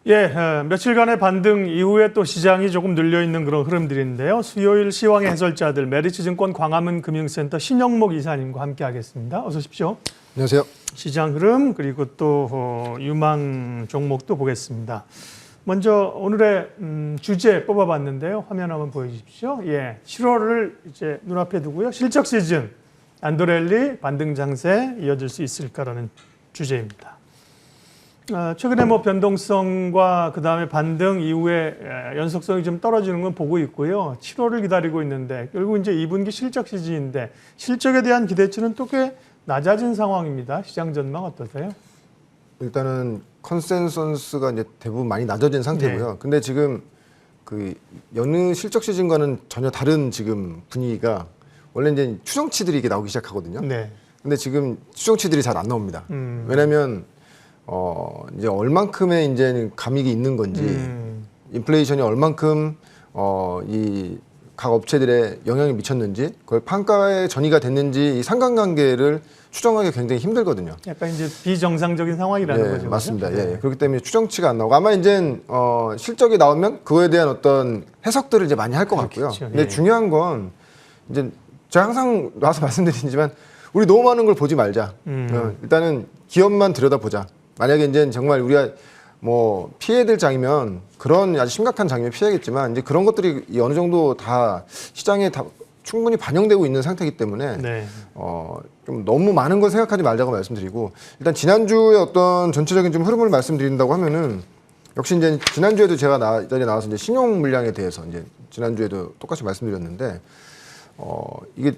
며칠간의 반등 이후에 또 시장이 조금 눌려있는 그런 흐름들인데요. 수요일 시황의 해설자들 메리츠증권 광화문 금융센터 신영목 이사님과 함께하겠습니다. 어서 오십시오. 안녕하세요. 시장 흐름 그리고 또 유망 종목도 보겠습니다. 먼저 오늘의 주제 뽑아봤는데요. 화면 한번 보여주십시오. 7월을 이제 눈앞에 두고요. 실적 시즌 안도랠리 반등 장세 이어질 수 있을까라는 주제입니다. 최근에 변동성과 그 다음에 반등 이후에 연속성이 좀 떨어지는 건 보고 있고요. 7월을 기다리고 있는데 결국 이제 2분기 실적 시즌인데 실적에 대한 기대치는 또 꽤 낮아진 상황입니다. 시장 전망 어떠세요? 일단은 컨센서스가 이제 대부분 많이 낮아진 상태고요. 근데 지금 그 여느 실적 시즌과는 전혀 다른 지금 분위기가 원래 이제 추정치들이 이게 나오기 시작하거든요. 네. 근데 지금 추정치들이 잘 안 나옵니다. 왜냐면 이제 얼만큼의 이제 감익이 있는 건지 인플레이션이 얼만큼 이 각 업체들의 영향이 미쳤는지 그걸 판가에 전이가 됐는지 이 상관관계를 추정하기 굉장히 힘들거든요. 약간 이제 비정상적인 상황이라는 거죠. 맞습니다. 그렇죠? 예. 그렇기 때문에 추정치가 안 나오고 아마 이제 실적이 나오면 그거에 대한 어떤 해석들을 이제 많이 할 것 같고요. 근데 중요한 건 이제 제가 항상 나와서 말씀드리지만 우리 너무 많은 걸 보지 말자. 일단은 기업만 들여다보자. 만약에 이제 정말 우리가 피해야 장이면 그런 아주 심각한 장이면 피해야겠지만 이제 그런 것들이 어느 정도 다 시장에 다 충분히 반영되고 있는 상태이기 때문에 좀 너무 많은 걸 생각하지 말자고 말씀드리고 일단 지난주에 어떤 전체적인 좀 흐름을 말씀드린다고 하면은 역시 이제 지난주에도 제가 이 자리에 나와서 이제 신용 물량에 대해서 이제 지난주에도 똑같이 말씀드렸는데 이게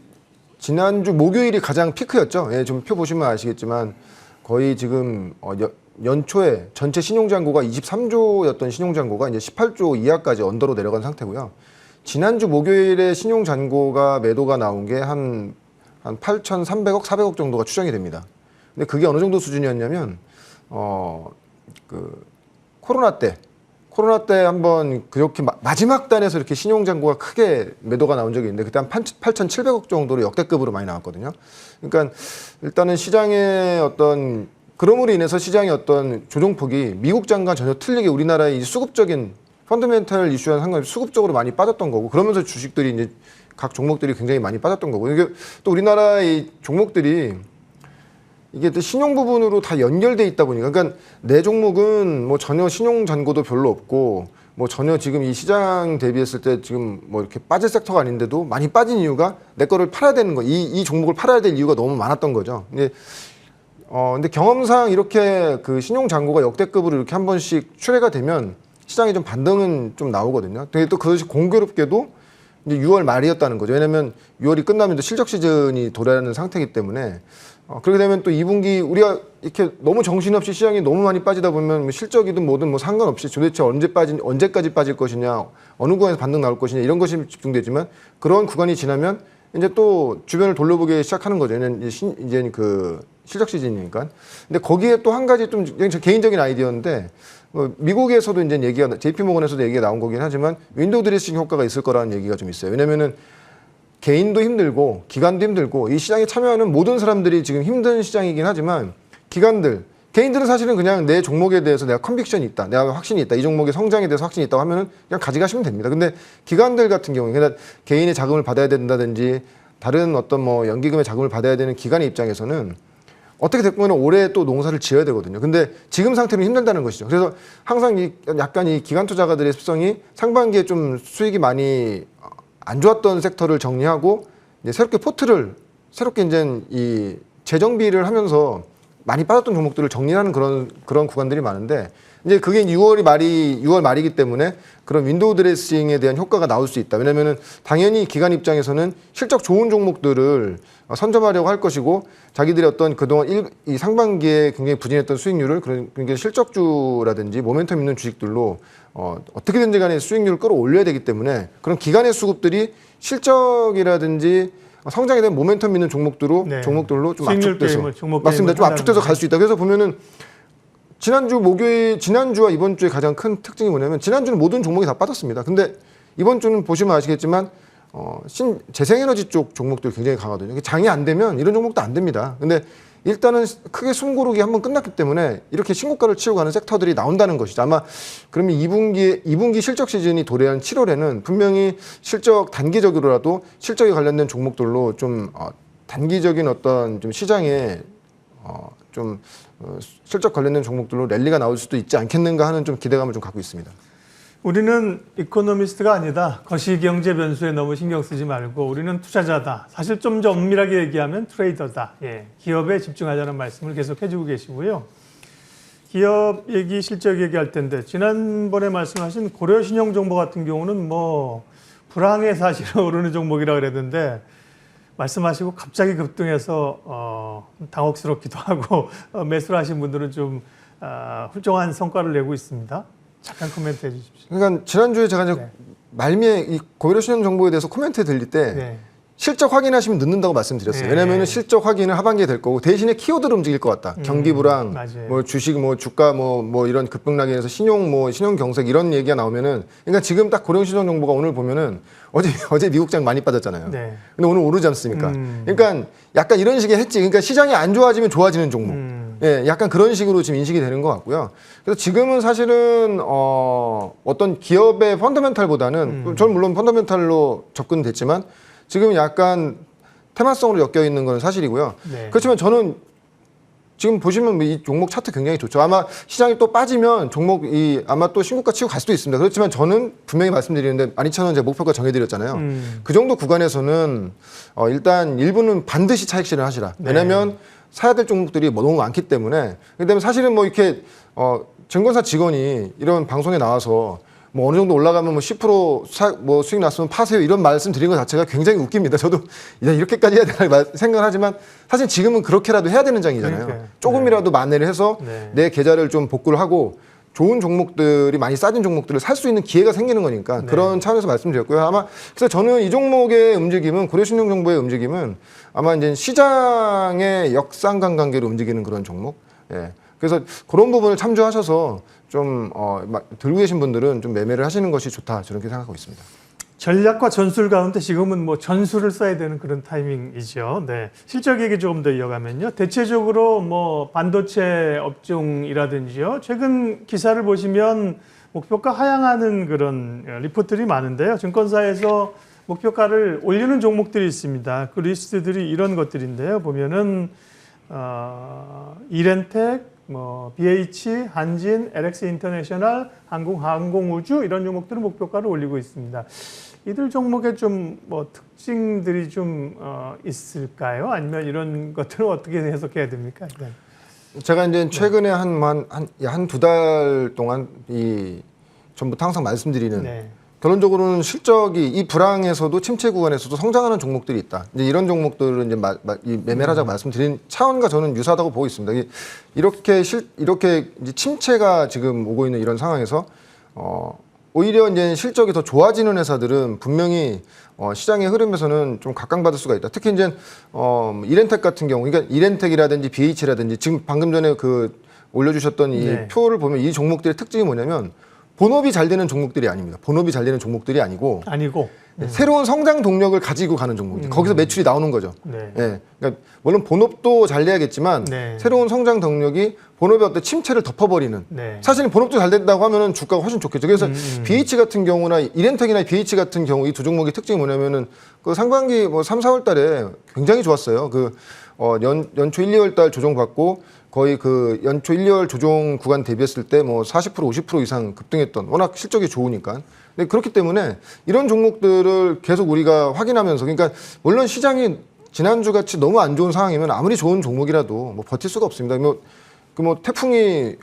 지난주 목요일이 가장 피크였죠. 예, 좀 표 보시면 아시겠지만 거의 지금 연초에 전체 신용잔고가 23조였던 신용잔고가 이제 18조 이하까지 언더로 내려간 상태고요. 지난주 목요일에 신용잔고가 매도가 나온 게 한 8,300억, 400억 정도가 추정이 됩니다. 근데 그게 어느 정도 수준이었냐면 그 코로나 때 한번 그렇게 마지막 단에서 이렇게 신용잔고가 크게 매도가 나온 적이 있는데 그때 한 8,700억 정도로 역대급으로 많이 나왔거든요. 그러니까 일단은 시장의 어떤 그럼으로 인해서 시장의 어떤 조정폭이 미국장과 전혀 틀리게 우리나라의 수급적인 펀더멘탈 이슈와는 상관없이 수급적으로 많이 빠졌던 거고 그러면서 주식들이 이제 각 종목들이 굉장히 많이 빠졌던 거고 이게 또 우리나라의 종목들이 이게 또 신용 부분으로 다 연결돼 있다 보니까 그러니까 내 종목은 전혀 신용 잔고도 별로 없고 전혀 지금 이 시장 대비했을 때 지금 이렇게 빠질 섹터가 아닌데도 많이 빠진 이유가 내 거를 팔아야 되는 거 이 종목을 팔아야 될 이유가 너무 많았던 거죠. 근데 경험상 이렇게 그 신용 잔고가 역대급으로 이렇게 한 번씩 출회가 되면 시장에 좀 반등은 좀 나오거든요. 근데 또 그것이 공교롭게도 이제 6월 말이었다는 거죠. 왜냐하면 6월이 끝나면 또 실적 시즌이 돌아가는 상태이기 때문에 그렇게 되면 또 2분기 우리가 이렇게 너무 정신없이 시장이 너무 많이 빠지다 보면 실적이든 뭐든 상관없이 도대체 언제까지 빠질 것이냐, 어느 구간에서 반등 나올 것이냐 이런 것이 집중되지만 그런 구간이 지나면 이제 또 주변을 돌려보기 시작하는 거죠. 이제 그 실적 시즌이니까. 근데 거기에 또 한 가지 좀 개인적인 아이디어인데 미국에서도 이제 얘기가 JP모건에서도 얘기가 나온 거긴 하지만 윈도우 드레싱 효과가 있을 거라는 얘기가 좀 있어요. 왜냐면은 개인도 힘들고 기관도 힘들고 이 시장에 참여하는 모든 사람들이 지금 힘든 시장이긴 하지만 개인들은 사실은 그냥 내 종목에 대해서 내가 컨빅션이 있다, 내가 확신이 있다, 이 종목의 성장에 대해서 확신이 있다고 하면은 그냥 가져가시면 됩니다. 근데 기관들 같은 경우에 그러니까 개인의 자금을 받아야 된다든지 다른 어떤 연기금의 자금을 받아야 되는 기관의 입장에서는 어떻게 됐건 올해 또 농사를 지어야 되거든요. 근데 지금 상태는 힘들다는 것이죠. 그래서 항상 약간 이 기관 투자가들의 습성이 상반기에 좀 수익이 많이 안 좋았던 섹터를 정리하고 이제 새롭게 이제 이 재정비를 하면서 많이 빠졌던 종목들을 정리하는 그런 구간들이 많은데 이제 그게 6월 말이기 때문에 그런 윈도우 드레싱에 대한 효과가 나올 수 있다. 왜냐면은 당연히 기관 입장에서는 실적 좋은 종목들을 선점하려고 할 것이고 자기들의 어떤 그동안 이 상반기에 굉장히 부진했던 수익률을 그러니까 실적주라든지 모멘텀 있는 주식들로 어떻게든지 간에 수익률을 끌어올려야 되기 때문에 그런 기관의 수급들이 실적이라든지 성장에 대한 모멘텀 있는 종목들로 좀 압축돼서 맞습니다. 좀 압축돼서 갈 수 있다. 그래서 보면은 지난주와 이번 주의 가장 큰 특징이 뭐냐면 지난주는 모든 종목이 다 빠졌습니다. 근데 이번 주는 보시면 아시겠지만 재생에너지 쪽 종목들 굉장히 강하거든요. 장이 안 되면 이런 종목도 안 됩니다. 근데 일단은 크게 숨고르기 한번 끝났기 때문에 이렇게 신고가를 치고 가는 섹터들이 나온다는 것이죠. 아마 그러면 2분기 실적 시즌이 도래한 7월에는 분명히 단기적으로라도 실적에 관련된 종목들로 좀 단기적인 어떤 좀 시장에 실적 관련된 종목들로 랠리가 나올 수도 있지 않겠는가 하는 좀 기대감을 좀 갖고 있습니다. 우리는 이코노미스트가 아니다. 거시경제 변수에 너무 신경 쓰지 말고 우리는 투자자다. 사실 좀 더 엄밀하게 얘기하면 트레이더다. 예, 기업에 집중하자는 말씀을 계속 해주고 계시고요. 기업 얘기, 실적 얘기할 텐데 지난번에 말씀하신 고려신용정보 같은 경우는 뭐 불황에 사실 오르는 종목이라 그랬는데 말씀하시고 갑자기 급등해서 당혹스럽기도 하고 매수를 하신 분들은 좀 훌륭한 성과를 내고 있습니다. 잠깐 코멘트 해주십시오. 그러니까 지난주에 제가 이제 말미에 이 고려신용정보에 대해서 코멘트 드릴 때 네. 실적 확인하시면 늦는다고 말씀드렸어요. 네. 왜냐하면 실적 확인은 하반기에 될 거고 대신에 키워드로 움직일 것 같다. 경기 불황, 맞아요. 뭐 주식, 뭐 주가, 뭐 이런 급등락에 인해서 신용 경색 이런 얘기가 나오면은 그러니까 지금 딱 고려신용정보가 오늘 보면은 어제 미국장 많이 빠졌잖아요. 네. 근데 오늘 오르지 않습니까? 그러니까 약간 이런 식의 했지. 그러니까 시장이 안 좋아지면 좋아지는 종목. 예, 약간 그런 식으로 지금 인식이 되는 것 같고요. 그래서 지금은 사실은 어떤 기업의 펀더멘탈보다는 저는 물론 펀더멘탈로 접근됐지만 지금 약간 테마성으로 엮여 있는 건 사실이고요. 네. 그렇지만 저는 지금 보시면 이 종목 차트 굉장히 좋죠. 아마 시장이 또 빠지면 종목이 아마 또 신고가 치고 갈 수도 있습니다. 그렇지만 저는 분명히 말씀드리는데 12,000원 제 목표가 정해드렸잖아요. 그 정도 구간에서는 일단 일부는 반드시 차익 실현하시라. 왜냐하면 사야 될 종목들이 뭐 너무 많기 때문에. 그다음에 사실은 뭐 이렇게 증권사 직원이 이런 방송에 나와서 뭐 어느 정도 올라가면 뭐 10% 수익 났으면 파세요 이런 말씀 드린 것 자체가 굉장히 웃깁니다. 저도 야, 이렇게까지 해야 되나 생각을 하지만 사실 지금은 그렇게라도 해야 되는 장이잖아요. 그러니까요. 조금이라도 만회를 해서 네. 내 계좌를 좀 복구를 하고 좋은 종목들이 많이 싸진 종목들을 살 수 있는 기회가 생기는 거니까 그런 차원에서 말씀드렸고요. 아마 그래서 저는 이 종목의 움직임은 고려신용정보의 움직임은 아마 이제 시장의 역상관관계로 움직이는 그런 종목. 예. 그래서 그런 부분을 참조하셔서 좀 들고 계신 분들은 좀 매매를 하시는 것이 좋다 저렇게 생각하고 있습니다. 전략과 전술 가운데 지금은 뭐 전술을 써야 되는 그런 타이밍이죠. 네. 실적 얘기 조금 더 이어가면요. 대체적으로 뭐 반도체 업종이라든지요. 최근 기사를 보시면 목표가 하향하는 그런 리포트들이 많은데요. 증권사에서 목표가를 올리는 종목들이 있습니다. 그 리스트들이 이런 것들인데요. 보면은 이렌텍, 뭐 BH, 한진, LX 인터내셔널, 항공우주 이런 종목들은 목표가를 올리고 있습니다. 이들 종목의 좀 뭐 특징들이 좀 있을까요? 아니면 이런 것들은 어떻게 해석해야 됩니까? 네. 제가 이제 최근에 한 두 달 동안 전부터 항상 말씀드리는 네. 결론적으로는 실적이 이 불황에서도 침체 구간에서도 성장하는 종목들이 있다. 이제 이런 종목들은 이제 매매를 하자고 말씀드린 차원과 저는 유사하다고 보고 있습니다. 이렇게 이제 침체가 지금 오고 있는 이런 상황에서 오히려 이제 실적이 더 좋아지는 회사들은 분명히 시장의 흐름에서는 좀 각광받을 수가 있다. 특히 이제 이렌텍 같은 경우, 그러니까 이렌텍이라든지 BH라든지 지금 방금 전에 올려주셨던 이 네. 표를 보면 이 종목들의 특징이 뭐냐면 본업이 잘 되는 종목들이 아닙니다. 본업이 잘 되는 종목들이 아니고 새로운 성장 동력을 가지고 가는 종목이죠. 거기서 매출이 나오는 거죠. 네. 예. 그러니까 물론 본업도 잘 돼야겠지만 네. 새로운 성장 동력이 본업의 어떤 침체를 덮어버리는. 네. 사실은 본업도 잘 된다고 하면은 주가가 훨씬 좋겠죠. 그래서 BH 같은 경우나 이렌텍이나 BH 같은 경우 이 두 종목의 특징이 뭐냐면은 그 상반기 뭐 3, 4월 달에 굉장히 좋았어요. 연초 1, 2월 달 조정받고 거의 연초 1, 2월 조정 구간 대비했을 때 뭐 40%, 50% 이상 급등했던 워낙 실적이 좋으니까. 근데 그렇기 때문에 이런 종목들을 계속 우리가 확인하면서 그러니까 물론 시장이 지난주 같이 너무 안 좋은 상황이면 아무리 좋은 종목이라도 뭐 버틸 수가 없습니다. 태풍이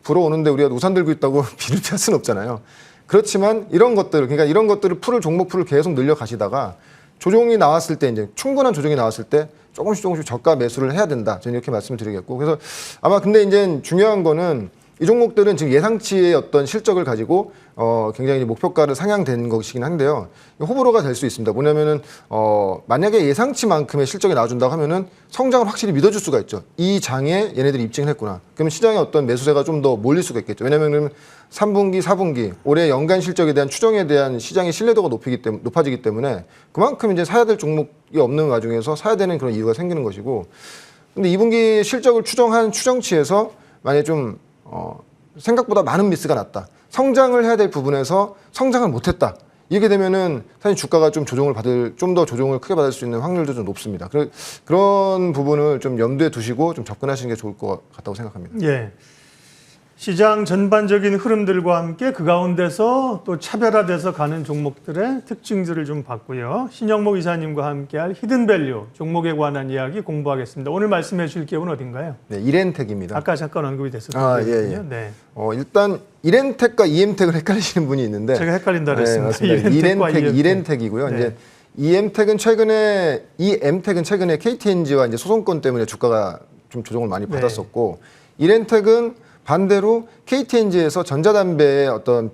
불어오는데 우리가 우산 들고 있다고 비를 피할 수는 없잖아요. 그렇지만 이런 것들을 종목 풀을 계속 늘려 가시다가 조정이 나왔을 때 이제 충분한 조정이 나왔을 때 조금씩 저가 매수를 해야 된다. 저는 이렇게 말씀을 드리겠고. 그래서 아마 근데 이제 중요한 거는 이 종목들은 지금 예상치의 어떤 실적을 가지고 굉장히 목표가를 상향된 것이긴 한데요. 호불호가 될 수 있습니다. 뭐냐면은 만약에 예상치만큼의 실적이 나와준다고 하면은 성장을 확실히 믿어줄 수가 있죠. 이 장에 얘네들이 입증을 했구나. 그러면 시장의 어떤 매수세가 좀 더 몰릴 수가 있겠죠. 왜냐면은 3분기, 4분기 올해 연간 실적에 대한 추정에 대한 시장의 신뢰도가 높아지기 때문에 그만큼 이제 사야 될 종목이 없는 와중에서 사야 되는 그런 이유가 생기는 것이고 근데 2분기 실적을 추정한 추정치에서 만약에 좀 생각보다 많은 미스가 났다. 성장을 해야 될 부분에서 성장을 못했다. 이렇게 되면은 사실 주가가 좀 좀 더 조정을 크게 받을 수 있는 확률도 좀 높습니다. 그런 부분을 좀 염두에 두시고 좀 접근하시는 게 좋을 것 같다고 생각합니다. 예. 시장 전반적인 흐름들과 함께 그 가운데서 또 차별화돼서 가는 종목들의 특징들을 좀 봤고요. 신영목 이사님과 함께할 히든밸류 종목에 관한 이야기 공부하겠습니다. 오늘 말씀해 주실 기업은 어딘가요? 네, 이렌텍입니다. 아까 잠깐 언급이 됐었거든요. 예. 네. 일단 이렌텍과 이엠텍을 헷갈리시는 분이 있는데 제가 헷갈린다 네, 그랬습니다. 맞습니다. 이렌텍이고요. 네. 이제 이엠텍은 최근에 KTNG와 이제 소송건 때문에 주가가 좀 조정을 많이 받았었고 이렌텍은 반대로 KTNG에서 전자담배의 어떤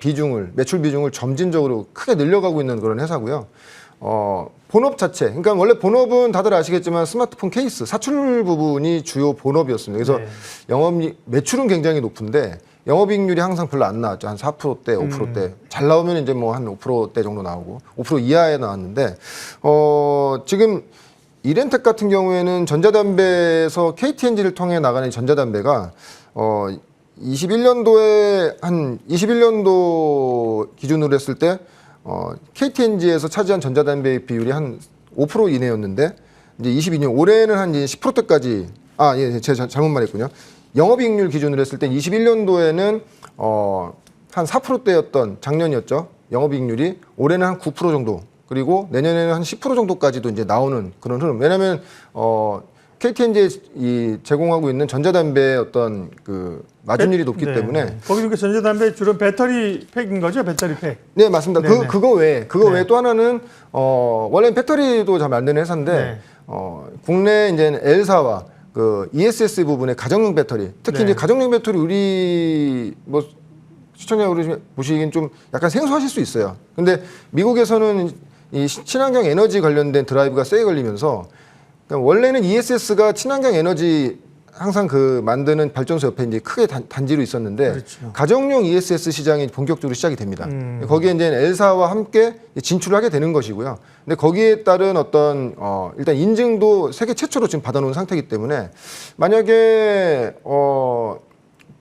매출 비중을 점진적으로 크게 늘려가고 있는 그런 회사고요. 본업 자체, 그러니까 원래 본업은 다들 아시겠지만 스마트폰 케이스, 사출 부분이 주요 본업이었습니다. 그래서 매출은 굉장히 높은데 영업이익률이 항상 별로 안 나왔죠. 한 4%대, 5%대. 잘 나오면 이제 뭐 한 5%대 정도 나오고 5% 이하에 나왔는데 지금 이렌텍 같은 경우에는 전자담배에서 KTNG를 통해 나가는 전자담배가 21년도 기준으로 했을 때 KTNG에서 차지한 전자담배 비율이 한 5% 이내였는데 이제 22년 올해는 한 10%대까지 제가 잘못 말했군요. 영업이익률 기준으로 했을 때 21년도에는 한 4%대였던 작년이었죠. 영업이익률이 올해는 한 9% 정도 그리고 내년에는 한 10% 정도까지도 이제 나오는 그런 흐름. 왜냐하면 KTNG에 제공하고 있는 전자담배의 어떤 그 마진율이 높기 때문에 거기 그 전자담배 주로 배터리 팩인 거죠, 배터리 팩. 네, 맞습니다. 그거 외에 또 하나는 원래 배터리도 잘 만드는 회사인데 국내 이제 L사와 그 ESS 부분의 가정용 배터리, 특히 이제 가정용 배터리 우리 뭐 시청자 보시기엔 좀 약간 생소하실 수 있어요. 근데 미국에서는 이 친환경 에너지 관련된 드라이브가 세게 걸리면서 그러니까 원래는 ESS가 친환경 에너지 항상 그 만드는 발전소 옆에 이제 크게 단지로 있었는데 그렇죠. 가정용 ESS 시장이 본격적으로 시작이 됩니다. 거기에 이제 L사와 함께 진출을 하게 되는 것이고요. 근데 거기에 따른 어떤 일단 인증도 세계 최초로 지금 받아놓은 상태이기 때문에 만약에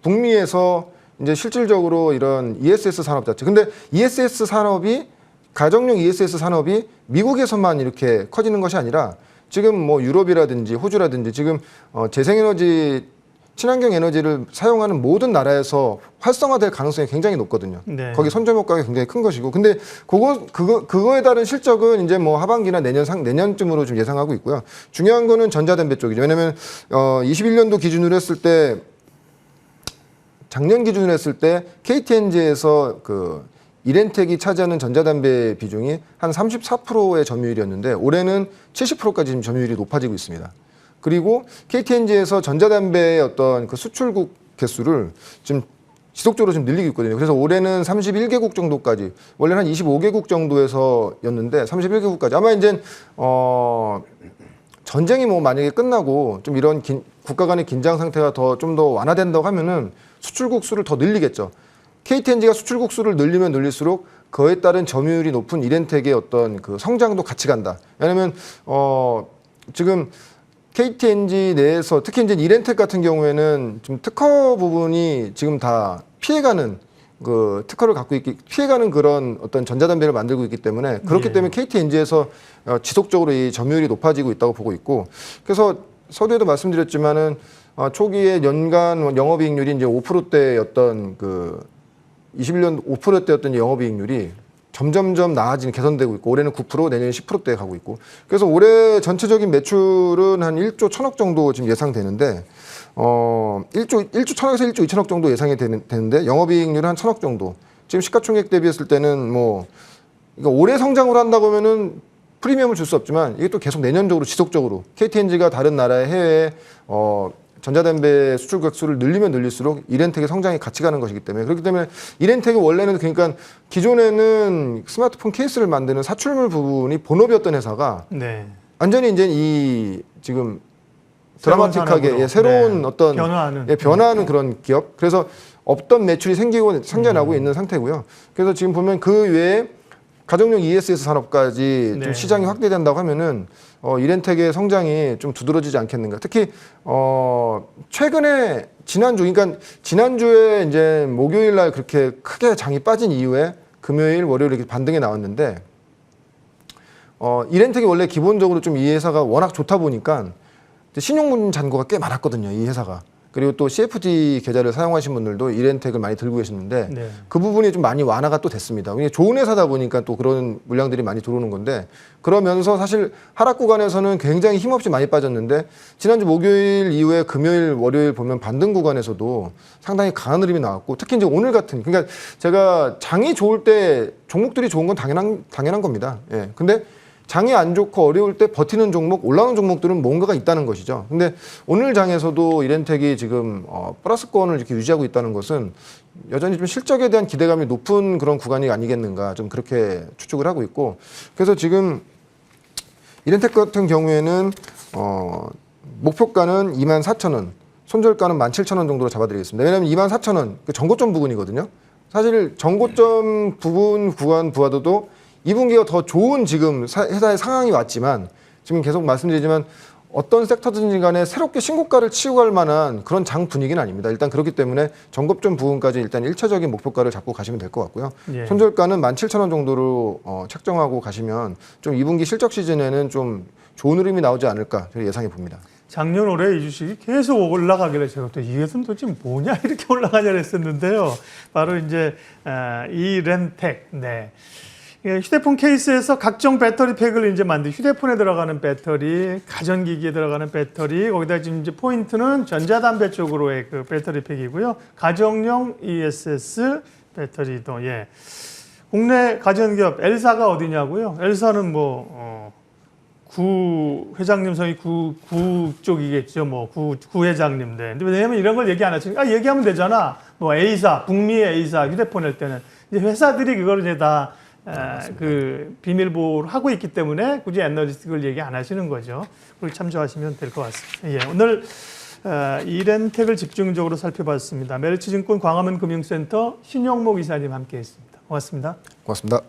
북미에서 이제 실질적으로 이런 ESS 산업 자체 근데 ESS 산업이 가정용 ESS 산업이 미국에서만 이렇게 커지는 것이 아니라 지금 뭐 유럽이라든지 호주라든지 지금 재생에너지 친환경 에너지를 사용하는 모든 나라에서 활성화될 가능성이 굉장히 높거든요. 네. 거기 선점 효과가 굉장히 큰 것이고, 근데 그거에 따른 실적은 이제 뭐 하반기나 내년쯤으로 좀 예상하고 있고요. 중요한 거는 전자담배 쪽이죠. 왜냐하면 21년도 기준으로 했을 때 작년 기준으로 했을 때 KTNG에서 그 이렌텍이 차지하는 전자담배 비중이 한 34%의 점유율이었는데 올해는 70%까지 지금 점유율이 높아지고 있습니다. 그리고 KTNG에서 전자담배의 어떤 그 수출국 개수를 지금 지속적으로 좀 늘리고 있거든요. 그래서 올해는 31개국 정도까지 원래는 한 25개국 정도에서였는데 31개국까지 아마 이제 전쟁이 뭐 만약에 끝나고 좀 이런 국가 간의 긴장 상태가 좀 더 완화된다고 하면은 수출국 수를 더 늘리겠죠. KTNG가 수출국 수를 늘리면 늘릴수록 그에 따른 점유율이 높은 이렌텍의 어떤 그 성장도 같이 간다. 왜냐하면 지금 KTNG 내에서 특히 이제 이렌텍 같은 경우에는 좀 특허 부분이 지금 다 피해가는 그 특허를 피해가는 그런 어떤 전자담배를 만들고 있기 때문에 그렇기 때문에 KTNG에서 지속적으로 이 점유율이 높아지고 있다고 보고 있고 그래서 서두에도 말씀드렸지만은 초기에 연간 영업이익률이 이제 5%대였던 그 21년 5%대였던 영업이익률이 점점점 나아지는 개선되고 있고 올해는 9% 내년에 10%대 가고 있고 그래서 올해 전체적인 매출은 한 1조 1천억 정도 지금 예상되는데 1조 1천억에서 1조 2천억 정도 예상이 되는데 영업이익률은 한 1천억 정도 지금 시가총액 대비했을 때는 뭐 그러니까 올해 성장을 한다고 하면은 프리미엄을 줄 수 없지만 이게 또 계속 내년적으로 지속적으로 KTNG가 다른 나라의 해외에 전자담배 수출 객수를 늘리면 늘릴수록 이렌텍의 성장이 같이 가는 것이기 때문에 그렇기 때문에 이렌텍이 원래는 그러니까 기존에는 스마트폰 케이스를 만드는 사출물 부분이 본업이었던 회사가 완전히 이제 이 지금 드라마틱하게 새로운 어떤 변화하는 그런 기업 그래서 없던 매출이 생기고 생겨나고 있는 상태고요. 그래서 지금 보면 그 외에 가정용 ESS 산업까지 네. 좀 시장이 확대된다고 하면은 이렌텍의 성장이 좀 두드러지지 않겠는가. 특히 최근에 그러니까 지난주에 이제 목요일 날 그렇게 크게 장이 빠진 이후에 금요일, 월요일 이렇게 반등이 나왔는데 이렌텍이 원래 기본적으로 좀 이 회사가 워낙 좋다 보니까 신용 잔고가 꽤 많았거든요. 이 회사가. 그리고 또 CFD 계좌를 사용하신 분들도 이렌텍을 많이 들고 계시는데 네. 그 부분이 좀 많이 완화가 또 됐습니다. 이게 좋은 회사다 보니까 또 그런 물량들이 많이 들어오는 건데 그러면서 사실 하락 구간에서는 굉장히 힘없이 많이 빠졌는데 지난주 목요일 이후에 금요일, 월요일 보면 반등 구간에서도 상당히 강한 흐름이 나왔고 특히 이제 오늘 같은 그러니까 제가 장이 좋을 때 종목들이 좋은 건 당연한 겁니다. 예. 근데 장이 안 좋고 어려울 때 버티는 종목, 올라오는 종목들은 뭔가가 있다는 것이죠. 근데 오늘 장에서도 이렌텍이 지금 플러스권을 이렇게 유지하고 있다는 것은 여전히 좀 실적에 대한 기대감이 높은 그런 구간이 아니겠는가 좀 그렇게 추측을 하고 있고 그래서 지금 이렌텍 같은 경우에는 목표가는 24,000원, 손절가는 17,000원 정도로 잡아드리겠습니다. 왜냐하면 24,000원 그 전고점 부근이거든요. 사실 전고점 부분 구간 부하도도 2분기가 더 좋은 지금 회사의 상황이 왔지만 지금 계속 말씀드리지만 어떤 섹터든지 간에 새롭게 신고가를 치고 갈 만한 그런 장 분위기는 아닙니다. 일단 그렇기 때문에 전고점 부분까지 일단 1차적인 목표가를 잡고 가시면 될 것 같고요. 예. 손절가는 17,000원 정도로 책정하고 가시면 좀 2분기 실적 시즌에는 좀 좋은 흐름이 나오지 않을까 저희 예상해 봅니다. 작년 올해 이 주식이 계속 올라가길래 제가 또 이게 도대체 뭐냐 이렇게 올라가냐 했었는데요. 바로 이제 이렌텍. 네. 휴대폰 케이스에서 각종 배터리 팩을 이제 휴대폰에 들어가는 배터리, 가전기기에 들어가는 배터리, 거기다 지금 이제 포인트는 전자담배 쪽으로의 그 배터리 팩이고요. 가정용 ESS 배터리도, 예. 국내 가전기업 엘사가 어디냐고요? 엘사는 구 회장님 성이 구 쪽이겠죠. 구 회장님들. 근데 왜냐면 이런 걸 얘기 안 하시니까 얘기하면 되잖아. A사, 북미의 A사 휴대폰 할 때는 이제 회사들이 그걸 이제 다 그 비밀 보호를 하고 있기 때문에 굳이 애널리스트를 얘기 안 하시는 거죠. 그걸 참조하시면 될 것 같습니다. 예, 오늘 이렌텍을 집중적으로 살펴봤습니다. 메리츠증권 광화문 금융센터 신용목 이사님 함께했습니다. 고맙습니다. 고맙습니다.